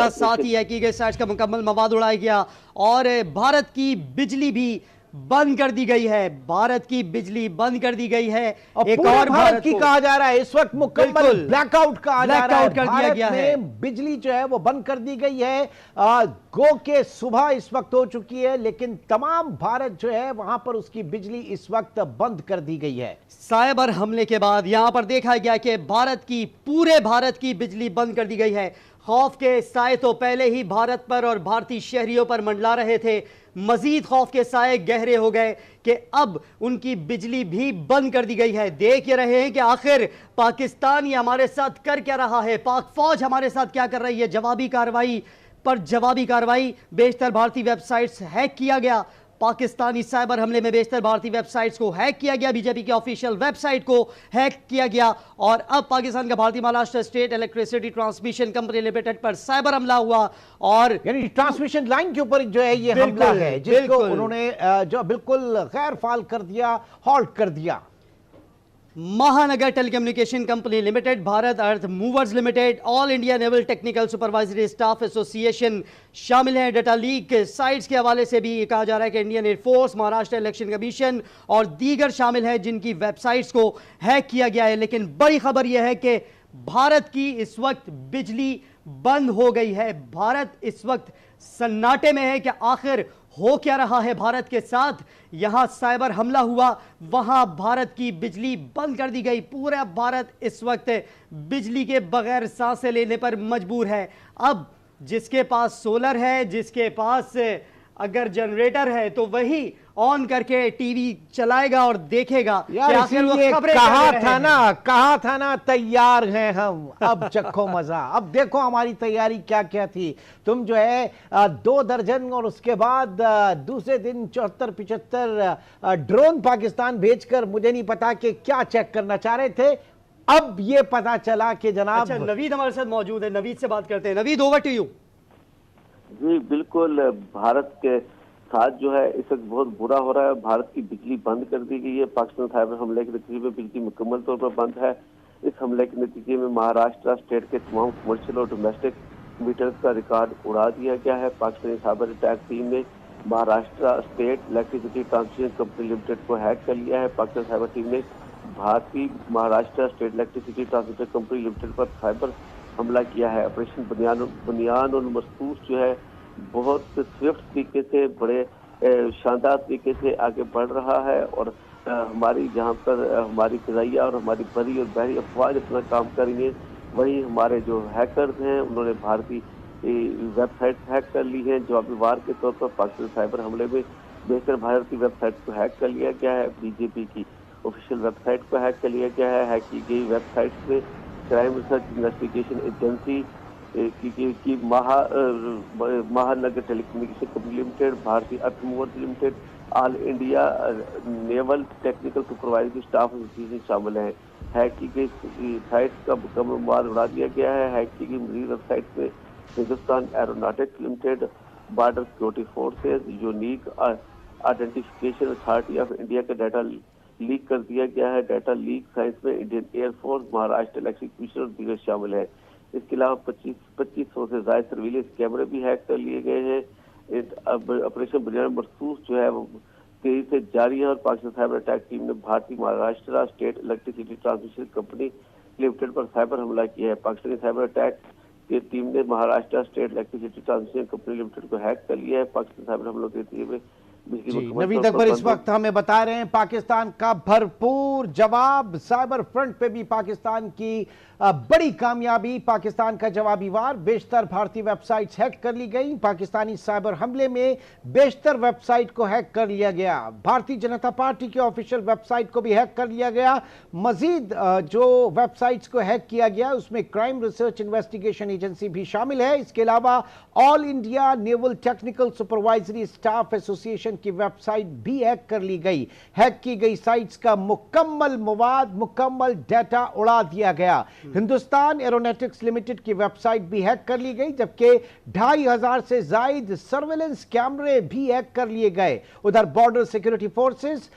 गया, साथ ही हैकी गए साइट्स का मुकम्मल मवाद उड़ाया गया और भारत की बिजली भी बंद कर दी गई है। भारत की बिजली बंद कर दी गई है। एक और भारत की कहा जा रहा है इस वक्त मुकम्मल ब्लैकआउट कहा जा रहा है। कर दिया गया है। बिजली जो है वो बंद कर दी गई है। गो के सुबह इस वक्त हो चुकी है, लेकिन तमाम भारत जो है वहां पर उसकी बिजली इस वक्त बंद कर दी गई है। साइबर हमले के बाद यहां पर देखा गया कि पूरे भारत की बिजली बंद कर दी गई है। खौफ के साए तो पहले ही भारत पर और भारतीय शहरियों पर मंडला रहे थे, मजीद खौफ के साए गहरे हो गए कि अब उनकी बिजली भी बंद कर दी गई है। देख रहे हैं कि आखिर पाकिस्तान ये हमारे साथ कर क्या रहा है, पाक फौज हमारे साथ क्या कर रही है। जवाबी कार्रवाई पर जवाबी कार्रवाई, बेशतर भारतीय वेबसाइट्स हैक किया गया। पाकिस्तानी साइबर हमले में बेशतर भारतीय वेबसाइट्स को हैक किया गया, बीजेपी की ऑफिशियल वेबसाइट को हैक किया गया और अब पाकिस्तान का भारतीय Maharashtra state electricity transmission company limited पर साइबर हमला हुआ और यानी ट्रांसमिशन लाइन के ऊपर जो है ये हमला है, जिसको उन्होंने जो बिल्कुल गैर फाल कर दिया, हॉल्ट कर दिया। Mahanagar telecommunication company limited, Bharat earth movers limited, all India naval technical supervisory staff association शामिल हैं। डाटा लीक साइट्स के हवाले से भी कहा जा रहा है कि Indian air force, Maharashtra election commission और दीगर शामिल हैं जिनकी वेबसाइट्स को हैक किया गया है। लेकिन बड़ी खबर यह है कि भारत की इस वक्त बिजली बंद हो गई है। भारत इस वक्त सन्नाटे में है कि आखिर हो क्या रहा है भारत के साथ। यहां साइबर हमला हुआ, वहां भारत की बिजली बंद कर दी गई। पूरा भारत इस वक्त बिजली के बगैर सांसें लेने पर मजबूर है। अब जिसके पास सोलर है, जिसके पास अगर जनरेटर है तो वही ऑन करके टीवी चलाएगा और देखेगा कि आखिर वो खबरें कहा था ना तैयार हैं हम, अब चखो मजा। अब देखो हमारी तैयारी क्या क्या थी। तुम जो है 2 दर्जन और उसके बाद दूसरे दिन 74-75 ड्रोन पाकिस्तान भेजकर मुझे नहीं पता कि क्या चेक करना चाह रहे थे। अब ये पता चला कि जनाब अच्छा, नवीद हमारे साथ मौजूद है, नवीद से बात करते हैं। Naveed, over to you. जी बिल्कुल, भारत के साथ जो है इस वक्त बहुत बुरा हो रहा है। भारत की बिजली बंद कर दी गई है। पाकिस्तान साइबर हमले के नतीजे में बिजली मुकम्मल तौर पर बंद है। इस हमले के नतीजे में महाराष्ट्र स्टेट के तमाम कमर्शियल और डोमेस्टिक मीटर्स का रिकॉर्ड उड़ा दिया गया है। पाकिस्तानी साइबर अटैक टीम ने Maharashtra state electricity transmission company limited को हैक कर लिया है। पाकिस्तान साइबर टीम ने भारतीय Maharashtra state electricity transmission company limited पर साइबर हमला किया है। ऑपरेशन बुनियान और मरसूस जो है बहुत स्विफ्ट तरीके से, बड़े शानदार तरीके से आगे बढ़ रहा है और हमारी जहाँ पर हमारी फिजाइया और हमारी बरी और बहरी अफवाज अपना काम कर रही है, वही हमारे जो हैकर्स हैं उन्होंने भारतीय वेबसाइट हैक कर ली है। जवाबी वार के तौर पर पाकिस्तान साइबर हमले में बेहतर भारत की वेबसाइट को हैक कर लिया गया है। बीजेपी की ऑफिशियल वेबसाइट को हैक कर लिया गया है। हैक की गई वेबसाइट में क्राइम रिसर्च इन्वेस्टिगेशन एजेंसी की महानगर टेलीकम्युनिकेशन कंपनी लिमिटेड, भारतीय earth movers limited, all India naval technical supervisory staff association शामिल हैं। हैक की गई साइट का मुकम्मल माल उड़ा दिया गया है। हैक की गई मजीद वेबसाइट में Hindustan aeronautics limited, border security forces, unique identification authority of India का डाटा लीक कर दिया गया है। डाटा लीक साइंस में Indian air force, Maharashtra election commission और दीगर शामिल है। इसके अलावा 2500 से ज्यादा सर्विलेंस कैमरे भी हैक कर लिए गए हैं। ऑपरेशन बुनियान मरसूस जो है वो तेजी से जारी है और पाकिस्तान साइबर अटैक टीम ने भारतीय Maharashtra state electricity transmission company limited पर साइबर हमला किया है। पाकिस्तानी साइबर अटैक की टीम ने Maharashtra state electricity transmission company limited को हैक कर लिया है। पाकिस्तान साइबर हमलों के नतीजे में नवीद अकबर इस वक्त हमें बता रहे हैं पाकिस्तान का भरपूर जवाब। साइबर फ्रंट पे भी पाकिस्तान की बड़ी कामयाबी, पाकिस्तान का जवाबी वार। बेशतर भारतीय वेबसाइट्स हैक कर ली गई। पाकिस्तानी साइबर हमले में बेशतर वेबसाइट को हैक कर लिया गया। भारतीय जनता पार्टी की ऑफिशियल वेबसाइट को भी हैक कर लिया गया। मजीद जो वेबसाइट्स को हैक किया गया उसमें क्राइम रिसर्च इन्वेस्टिगेशन एजेंसी भी शामिल है। इसके अलावा all India naval technical supervisory staff association की वेबसाइट भी हैक कर ली गई। हैक की गई साइट्स का मुकम्मल मवाद, मुकम्मल डेटा उड़ा दिया गया। हिंदुस्तान एरोनॉटिक्स लिमिटेड की वेबसाइट भी हैक कर ली गई, जबकि 2500 से जायद सर्वेलेंस कैमरे भी हैक कर लिए गए। उधर border security forces,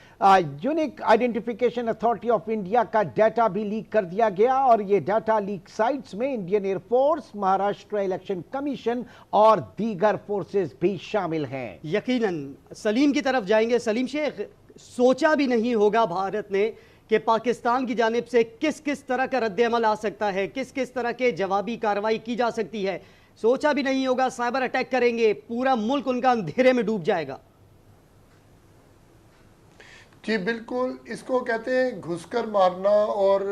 unique identification authority of India का डाटा भी लीक कर दिया गया और ये डाटा लीक साइट्स में Indian air force, Maharashtra election commission और दीगर फोर्सेस भी शामिल हैं। यकीनन सलीम की तरफ जाएंगे। सलीम शेख, सोचा भी नहीं होगा भारत ने कि पाकिस्तान की जानिब से किस किस तरह का रद्द-ए-अमल आ सकता है, किस किस तरह के जवाबी कार्रवाई की जा सकती है। सोचा भी नहीं होगा साइबर अटैक करेंगे, पूरा मुल्क उनका अंधेरे में डूब जाएगा। जी बिल्कुल, इसको कहते हैं घुसकर मारना और